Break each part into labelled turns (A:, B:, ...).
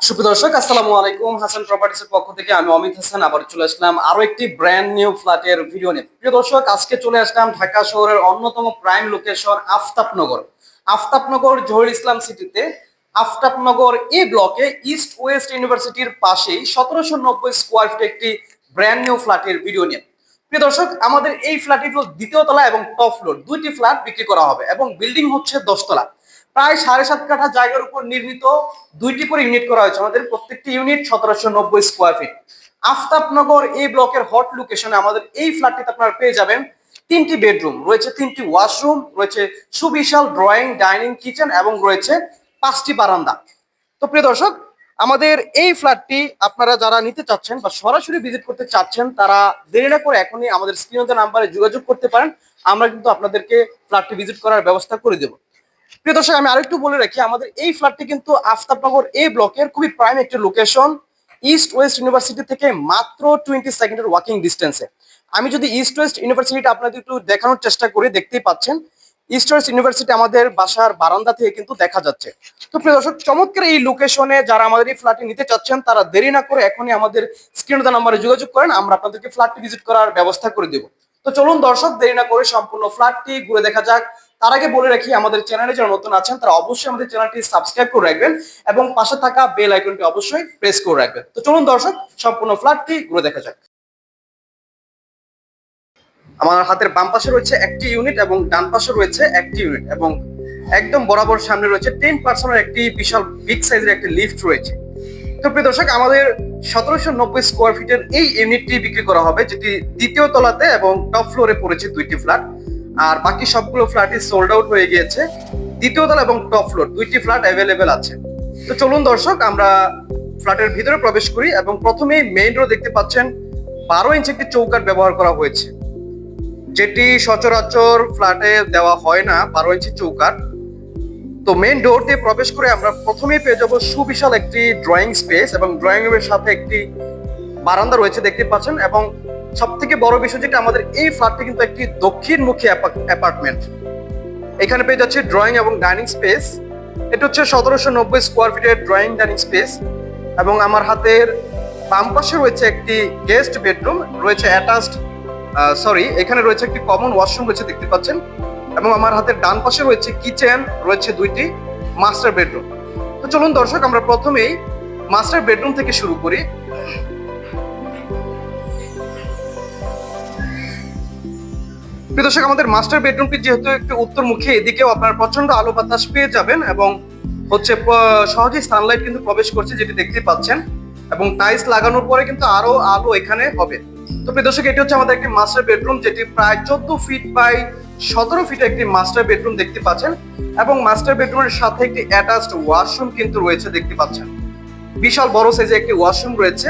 A: সুপ্রিয় দর্শক, আসসালামু আলাইকুম। হাসান প্রপার্টিসের পক্ষ থেকে আমি অমিত হাসান আবার চলে আসলাম আরো একটি ব্র্যান্ড নিউ ফ্ল্যাটের ভিডিও নিয়ে। প্রিয় দর্শক, আজকে চলে আসলাম ঢাকা শহরের অন্যতম প্রাইম লোকেশন আফতাবনগর। আফতাবনগর জহির ইসলাম সিটিতে আফতাবনগর এ ব্লকে ইস্ট ওয়েস্ট ইউনিভার্সিটির পাশেই 1790 স্কোয়ার ফিট একটি ব্র্যান্ড নিউ ফ্ল্যাটের ভিডিও নিয়ে। প্রিয় দর্শক, আমাদের এই ফ্ল্যাটটি দ্বিতীয় তলা এবং টপ ফ্লোর দুইটি ফ্ল্যাট বিক্রি করা হবে এবং বিল্ডিং হচ্ছে 10 তলা। প্রায় 7.5 কাঠা জায়গার উপর নির্মিত দুইটি করে ইউনিট করা হয়েছে। আমাদের প্রত্যেকটি ইউনিট 1790 স্কোয়ার ফিট। আফতাবনগর এই ব্লকের হট লোকেশনে আমাদের এই ফ্ল্যাটটিতে আপনারা পেয়ে যাবেন 3টি বেডরুম রয়েছে, 3টি ওয়াশরুম রয়েছে, সুবিশাল ড্রয়িং ডাইনিং কিচেন এবং রয়েছে 5টি বারান্দা। তো প্রিয় দর্শক, আমাদের এই ফ্ল্যাটটি আপনারা যারা নিতে চাচ্ছেন বা সরাসরি ভিজিট করতে চাচ্ছেন তারা দেরি না করে এখনই আমাদের স্ক্রিনে নাম্বারে যোগাযোগ করতে পারেন। আমরা কিন্তু আপনাদেরকে ফ্ল্যাটটি ভিজিট করার ব্যবস্থা করে দেবো। প্রিয় দর্শক, আমি আরেকটু বলে রাখি, আমাদের এই ফ্ল্যাটটি কিন্তু আফতাবনগর এ ব্লকের খুবই প্রাইম একটি লোকেশন, ইস্ট ওয়েস্ট ইউনিভার্সিটি থেকে মাত্র 20 সেকেন্ডের ওয়াকিং ডিস্টেন্সে। আমি যদি ইস্ট ওয়েস্ট ইউনিভার্সিটিটা আপনাদের একটু দেখানোর চেষ্টা করি, দেখতেই পাচ্ছেন ইস্ট ওয়েস্ট ইউনিভার্সিটি আমাদের বাসার বারান্দা থেকে কিন্তু দেখা যাচ্ছে। তো প্রিয় দর্শক, চমৎকার এই লোকেশনে যারা আমাদের এই ফ্ল্যাটটি নিতে চাচ্ছেন তারা দেরি না করে এখনই আমাদের স্ক্রিনে নাম্বারে যোগাযোগ করেন, আমরা আপনাদেরকে ফ্ল্যাটটি ভিজিট করার ব্যবস্থা করে দেবো। তো চলুন দর্শক, দেরি না করে সম্পূর্ণ ফ্ল্যাটটি ঘুরে দেখা যাক। তার আগে বলে রাখি, আমাদের চ্যানেলে যারা নতুন আছেন তারা অবশ্যই আমাদের চ্যানেলটি সাবস্ক্রাইব করে রাখবেন এবং পাশে থাকা বেল আইকনটি অবশ্যই প্রেস করে রাখবেন। তো চলুন দর্শক, সম্পূর্ণ ফ্ল্যাটটি ঘুরে দেখা যাক। আমার হাতের বাম পাশে রয়েছে একটি ইউনিট এবং ডান পাশে রয়েছে একটি ইউনিট এবং একদম বরাবর সামনে রয়েছে 10 পার্সনের একটি বিশাল বিগ সাইজের একটি লিফট রয়েছে। তো প্রিয় দর্শক, আমাদের 1790 স্কোয়ার ফিটের এই ইউনিটটি বিক্রি করা হবে, যেটি দ্বিতীয় তলাতে এবং টপ ফ্লোরে পড়েছে দুইটি ফ্ল্যাট। আর বাকি সবগুলো ফ্ল্যাটই সোল্ড আউট হয়ে গিয়েছে। দ্বিতীয় তলা এবং টপ ফ্লোর দুইটি ফ্ল্যাট অ্যাভেলেবেল আছে। তো চলুন দর্শক, আমরা ফ্ল্যাটের ভিতরে প্রবেশ করি এবং প্রথমেই মেইন ডোর দেখতে পাচ্ছেন 12 ইঞ্চি একটি চৌকাঠ ব্যবহার করা হয়েছে, যেটি সচরাচর ফ্ল্যাটে দেওয়া হয় না, 12 ইঞ্চি চৌকাঠ। তো মেইন ডোর দিয়ে প্রবেশ করে আমরা প্রথমেই পেয়ে যাবো সুবিশাল একটি ড্রয়িং স্পেস এবং ড্রয়িং রুমের সাথে একটি বারান্দা রয়েছে দেখতে পাচ্ছেন। এবং সব থেকে বড় বিষয় যেটা, আমাদের এই ফ্ল্যাটটি কিন্তু একটি দক্ষিণমুখী অ্যাপার্টমেন্ট। এখানে পেয়ে যাচ্ছে ড্রয়িং এবং ডাইনিং স্পেস। এটা হচ্ছে 1790 স্কোয়ার ফিটের ড্রয়িং ডাইনিং স্পেস এবং আমার হাতের বাম পাশে রয়েছে একটি গেস্ট বেডরুম রয়েছে, এখানে রয়েছে একটি কমন ওয়াশরুম রয়েছে দেখতে পাচ্ছেন এবং আমার হাতের ডান পাশে রয়েছে কিচেন, রয়েছে দুইটি মাস্টার বেডরুম। তো চলুন দর্শক, আমরা প্রথমেই মাস্টার বেডরুম থেকে শুরু করি। দর্শক, আমাদের মাস্টার বেডরুমটি যেহেতু একটু উত্তরমুখী, এদিকেও আপনার প্রচন্ড আলো বাতাস পেয়ে যাবেন এবং হচ্ছে সহজেই সানলাইট কিন্তু প্রবেশ করছে, যেটি দেখতে পাচ্ছেন। এবং টাইলস লাগানোর পরে কিন্তু আরো আলো এখানে হবে। তো প্রিয় দর্শক, এটি হচ্ছে আমাদের একটি মাস্টার বেডরুম, যেটি প্রায় 14 ফিট বাই 17 ফিট একটি মাস্টার বেডরুম দেখতে পাচ্ছেন এবং মাস্টার বেডরুমের সাথে একটি অ্যাটাচড ওয়াশরুম কিন্তু রয়েছে দেখতে পাচ্ছেন। বিশাল বড় সাইজের একটি ওয়াশরুম রয়েছে।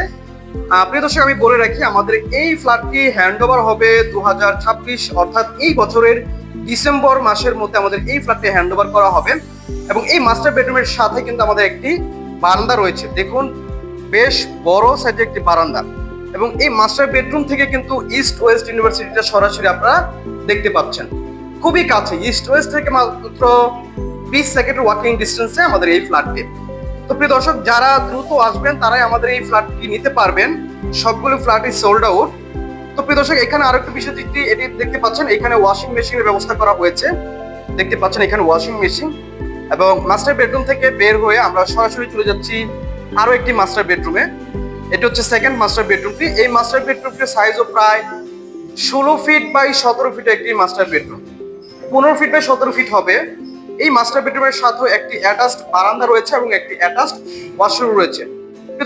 A: প্রিয় দর্শক, আমি বলে রাখি, আমাদের এই ফ্ল্যাটটি হ্যান্ডওভার হবে 2026 অর্থাৎ এই বছরের ডিসেম্বর মাসের মধ্যে আমাদের এই ফ্ল্যাটটি হ্যান্ডওভার করা হবে। এবং এই মাস্টার বেডরুমের সাথে কিন্তু আমাদের একটি বারান্দা রয়েছে, দেখুন বেশ বড় সাইজের একটি বারান্দা। এবং এই মাস্টার বেডরুম থেকে কিন্তু ইস্ট ওয়েস্ট ইউনিভার্সিটিটা সরাসরি আপনারা দেখতে পাচ্ছেন, খুবই কাছে। ইস্ট ওয়েস্ট থেকে মাত্র 20 সেকেন্ডের ওয়াকিং ডিস্টেন্সে আমাদের এই ফ্ল্যাটটি। তো প্রিয় দর্শক, যারা দ্রুত আসবেন তারাই আমাদের এই ফ্ল্যাটটি নিতে পারবেন, সবগুলো ফ্ল্যাটই সোল্ড আউট। তো প্রিয় দর্শক, এখানে আরেকটা বিষয় যেটি এটি দেখতে পাচ্ছেন, এখানে ওয়াশিং মেশিনের ব্যবস্থা করা হয়েছে দেখতে পাচ্ছেন, এখানে ওয়াশিং মেশিন। এবং মাস্টার বেডরুম থেকে বের হয়ে আমরা সরাসরি চলে যাচ্ছি আরো একটি মাস্টার বেডরুমে। এটা হচ্ছে সেকেন্ড মাস্টার বেডরুমটি। এই মাস্টার বেডরুমটির সাইজও প্রায় 16 ফিট বাই 17 ফিট একটি master bedroom, 15 feet by 17 feet হবে। এই মাস্টার বেডরুমের সাথে একটি অ্যাটাচড বারান্দা রয়েছে এবং একটি অ্যাটাচড ওয়াশরুম রয়েছে।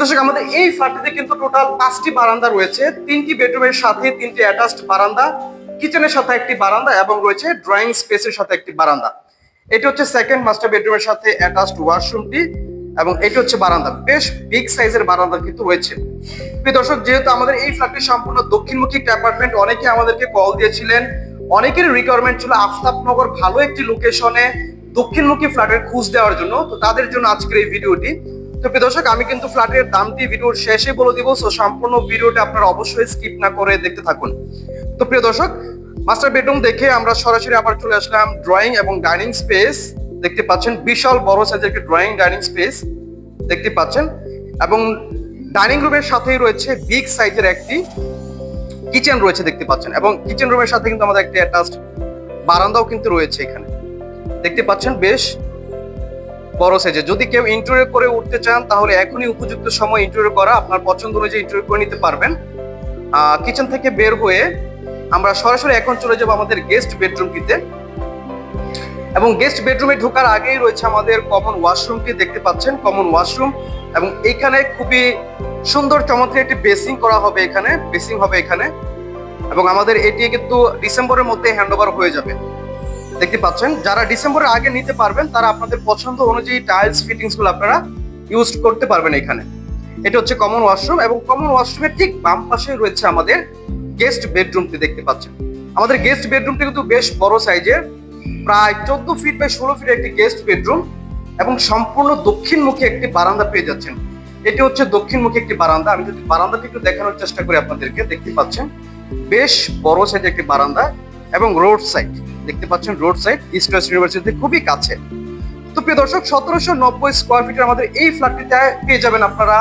A: দর্শক, আমাদের এই ফ্ল্যাটটিতে কিন্তু টোটাল 5টি বারান্দা রয়েছে, 3টি বেডরুমের সাথে 3টি অ্যাটাচড বারান্দা, কিচেনের সাথে একটি বারান্দা এবং রয়েছে ড্রয়িং স্পেসের সাথে একটি বারান্দা। এটি হচ্ছে সেকেন্ড মাস্টার বেডরুমের সাথে অ্যাটাচড ওয়াশরুমটি এবং এটি হচ্ছে বারান্দা, বেশ বিগ সাইজের বারান্দা কিন্তু রয়েছে। প্রিয় দর্শক, যেহেতু আমাদের এই ফ্ল্যাটটি সম্পূর্ণ দক্ষিণমুখী অ্যাপার্টমেন্ট, অনেকে আমাদেরকে কল দিয়েছিলেন, অনেকের রিকোয়ারমেন্ট ছিল আফতাবনগর ভালো একটি লোকেশনে দক্ষিণমুখী ফ্ল্যাটের খোঁজ দেওয়ার জন্য। তো তাদের জন্য আজকের এই ভিডিওটি। তো প্রিয় দর্শক, আমি কিন্তু ফ্ল্যাটের দামটি ভিডিওর শেষে বলে দিব, সো সম্পূর্ণ ভিডিওটি আপনারা অবশ্যই স্কিপ না করে দেখতে থাকুন। তো প্রিয় দর্শক, মাস্টার বেডরুম দেখে আমরা সরাসরি আবার চলে আসলাম ড্রয়িং এবং ডাইনিং স্পেস। দেখতে পাচ্ছেন বিশাল বড় সাইজের একটি ড্রয়িং ডাইনিং স্পেস দেখতে পাচ্ছেন। এবং ডাইনিং রুমের সাথেই রয়েছে বিগ সাইজের একটি কিচেন রয়েছে দেখতে পাচ্ছেন, এবং কিচেন রুমের সাথে কিন্তু আমাদের একটি অ্যাটাচড বারান্দাও কিন্তু রয়েছে এখানে দেখতে পাচ্ছেন, বেশ বড় সাইজের। যদি কেউ ইন্টেরিয়র করে উঠতে চান তাহলে এখনই উপযুক্ত সময় ইন্টেরিয়র করা, আপনার পছন্দ অনুযায়ী ইন্টেরিয়র করে নিতে পারবেন। কিচেন থেকে বের হয়ে আমরা সরাসরি এখন চলে যাব আমাদের গেস্ট বেডরুমটিতে, এবং গেস্ট বেডরুমে ঢোকার আগেই রয়েছে আমাদের কমন ওয়াশরুমটি দেখতে পাচ্ছেন, কমন ওয়াশরুম। এবং এখানে খুবই সুন্দর চমৎকার একটি বেসিং করা হবে, এখানে বেসিং হবে এখানে, এবং আমাদের এটি কিন্তু ডিসেম্বরের মধ্যে হ্যান্ডওভার হয়ে যাবে দেখতে পাচ্ছেন। যারা ডিসেম্বরের আগে নিতে পারবেন তারা আপনাদের পছন্দ অনুযায়ী টাইলস ফিটিংস গুলো আপনারা ইউজ করতে পারবেন এখানে। এটা হচ্ছে কমন ওয়াশরুম, এবং কমন ওয়াশরুমের ঠিক বাম পাশে রয়েছে আমাদের গেস্ট বেডরুমটি দেখতে পাচ্ছেন। আমাদের গেস্ট বেডরুমটি কিন্তু বেশ বড় সাইজের, প্রায় 14 ফিট বাই 16 ফিট একটি গেস্ট বেডরুম, এবং সম্পূর্ণ দক্ষিণমুখী একটি বারান্দা পেয়ে যাচ্ছেন। এটি হচ্ছে দক্ষিণমুখী একটি বারান্দা। আমি যদি বারান্দাটি একটু দেখানোর চেষ্টা করি আপনাদেরকে, দেখতে পাচ্ছেন বেশ বড় সাইজের একটি বারান্দা, এবং রোড সাইড দেখতে পাচ্ছেন, road side east West university খুবই কাছে। তো প্রিয় দর্শক, 1790 স্কোয়ার ফিটের আমাদের এই ফ্ল্যাটটিতে পেয়ে যাবেন আপনারা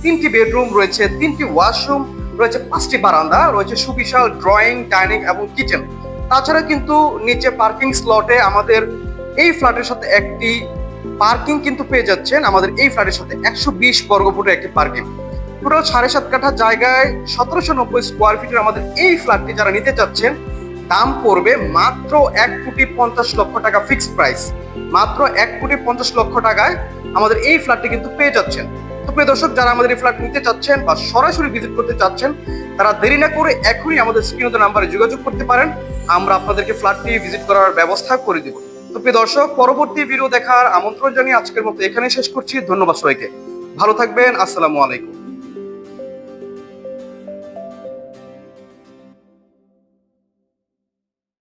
A: 3টি বেডরুম রয়েছে, 3টি ওয়াশরুম রয়েছে, 5টি বারান্দা রয়েছে, সুবিশাল ড্রয়িং, ডাইনিং এবং কিচেন। তাছাড়া কিন্তু নিচে পার্কিং স্লটে আমাদের এই ফ্ল্যাটের সাথে একটি পার্কিং কিন্তু পেয়ে যাচ্ছেন। আমাদের এই ফ্ল্যাটের সাথে 120 বর্গফুটের একটি পার্কিং, টোটাল 7.5 কাঠা জায়গায় 1790 স্কোয়ার ফিটের আমাদের এই ফ্ল্যাটটি যারা নিতে চাচ্ছেন, দাম পড়বে মাত্র 1,50,00,000 টাকা ফিক্সড প্রাইস। মাত্র 1,50,00,000 টাকায় আমাদের এই ফ্ল্যাটটি কিন্তু পেয়ে যাচ্ছেন। তো প্রিয় দর্শক, যারা আমাদের এই ফ্ল্যাট নিতে চাচ্ছেন বা সরাসরি ভিজিট করতে চাচ্ছেন, তারা দেরি না করে এখনই আমাদের স্ক্রিনে নাম্বারে যোগাযোগ করতে পারেন, আমরা আপনাদেরকে ফ্ল্যাটটি ভিজিট করার ব্যবস্থা করে দিব। তো প্রিয় দর্শক, পরবর্তী ভিডিও দেখার আমন্ত্রণ জানিয়ে আজকের মতো এখানেই শেষ করছি। ধন্যবাদ সবাইকে, ভালো থাকবেন, আসসালামু আলাইকুম।